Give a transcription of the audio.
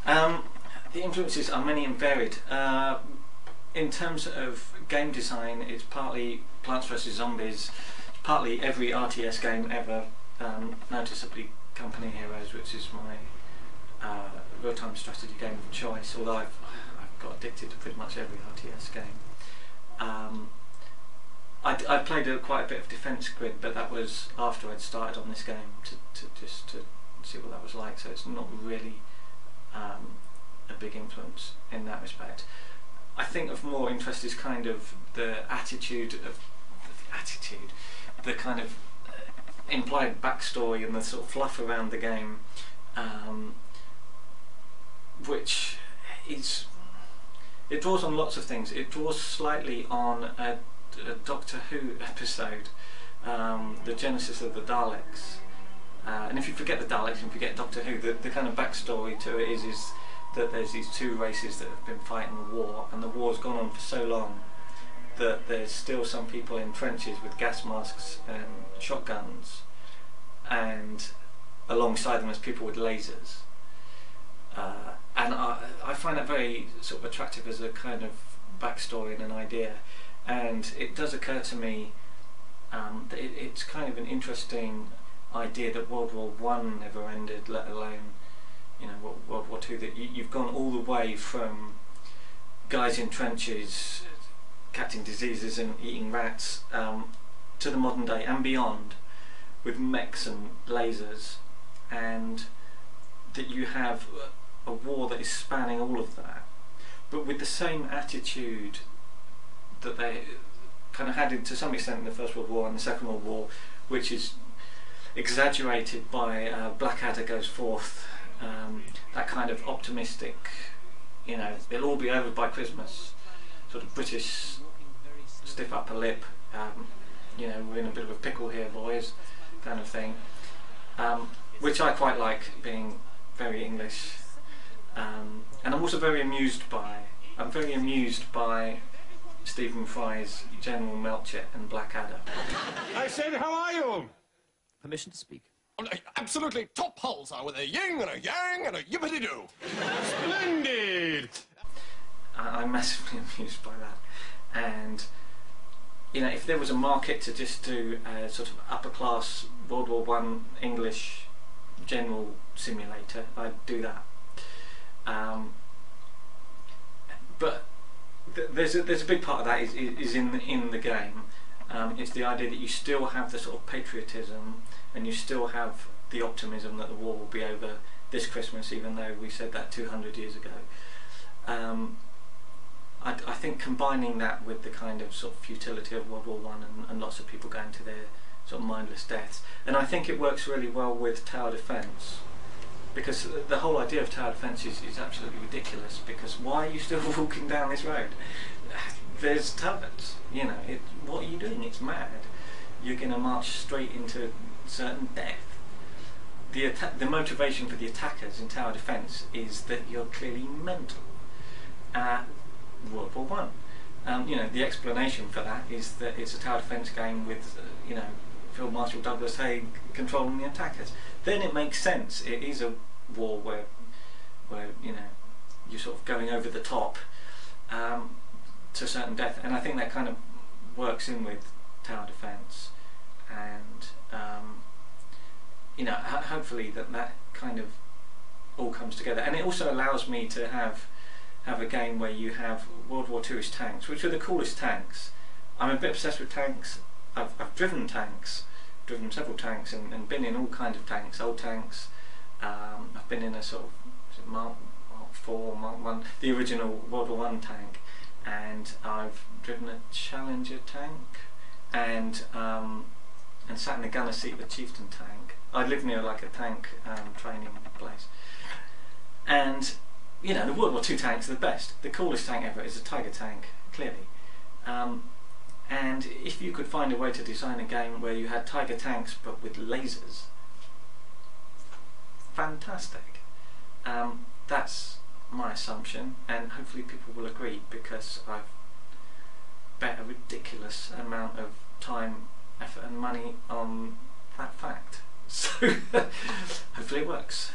The influences are many and varied. In terms of game design, it's partly Plants vs Zombies, partly every RTS game ever, noticeably Company Heroes, which is my real-time strategy game of choice, although I've got addicted to pretty much every RTS game. I played quite a bit of Defence Grid, but that was after I'd started on this game to see what that was like, so it's not really a big influence in that respect. I think of more interest is kind of the attitude, the kind of implied backstory and the sort of fluff around the game, which is, it draws on lots of things. It draws slightly on a Doctor Who episode, the Genesis of the Daleks, and if you forget the Daleks and forget Doctor Who, the kind of backstory to it is that there's these two races that have been fighting a war, and the war's gone on for so long that there's still some people in trenches with gas masks and shotguns, and alongside them there's people with lasers, and I find that very sort of attractive as a kind of backstory and an idea. And it does occur to me that it's kind of an interesting idea that World War I never ended, let alone, you know, World War II, that you've gone all the way from guys in trenches catching diseases and eating rats to the modern day and beyond with mechs and lasers, and that you have a war that is spanning all of that, but with the same attitude that they kind of had to some extent in the First World War and the Second World War, which is exaggerated by Blackadder goes forth, that kind of optimistic, you know, it'll all be over by Christmas, sort of British stiff upper lip, you know, we're in a bit of a pickle here boys, kind of thing, which I quite like, being very English, and I'm also very amused by, Stephen Fry's General Melchett and Blackadder. I said, how are you? Permission to speak. Oh, absolutely top holes are with a yin and a yang and a yippity-doo. Splendid! I'm massively amused by that, and you know, if there was a market to just do a sort of upper class World War I English general simulator, I'd do that. But there's a big part of that is in the game. It's the idea that you still have the sort of patriotism and you still have the optimism that the war will be over this Christmas, even though we said that 200 years ago. I think combining that with the kind of sort of futility of World War I and lots of people going to their sort of mindless deaths, and I think it works really well with tower defence, because the whole idea of tower defence is absolutely ridiculous, because why are you still walking down this road? There's turrets, you know, what are you doing? It's mad. You're going to march straight into certain death. The motivation for the attackers in tower defence is that you're clearly mental. World War I. You know, the explanation for that is that it's a tower defence game with, you know, Field Marshal Douglas Haig controlling the attackers. Then it makes sense. It is a war where you know, you're sort of going over the top to certain death, and I think that kind of works in with tower defence, and you know, hopefully that kind of all comes together. And it also allows me to have a game where you have World War II's tanks, which are the coolest tanks. I'm a bit obsessed with tanks. I've driven tanks, driven several tanks, and been in all kinds of tanks, old tanks. I've been in a sort of Mark IV, Mark I, the original World War I tank, and I've driven a Challenger tank, and sat in the gunner seat of a Chieftain tank. I live near like a tank training place, and you know, the World War II tanks are the best. The coolest tank ever is a Tiger tank, clearly. And if you could find a way to design a game where you had Tiger tanks but with lasers, fantastic. That's my assumption, and hopefully people will agree, because I've bet a ridiculous amount of time, effort and money on that fact. So hopefully it works.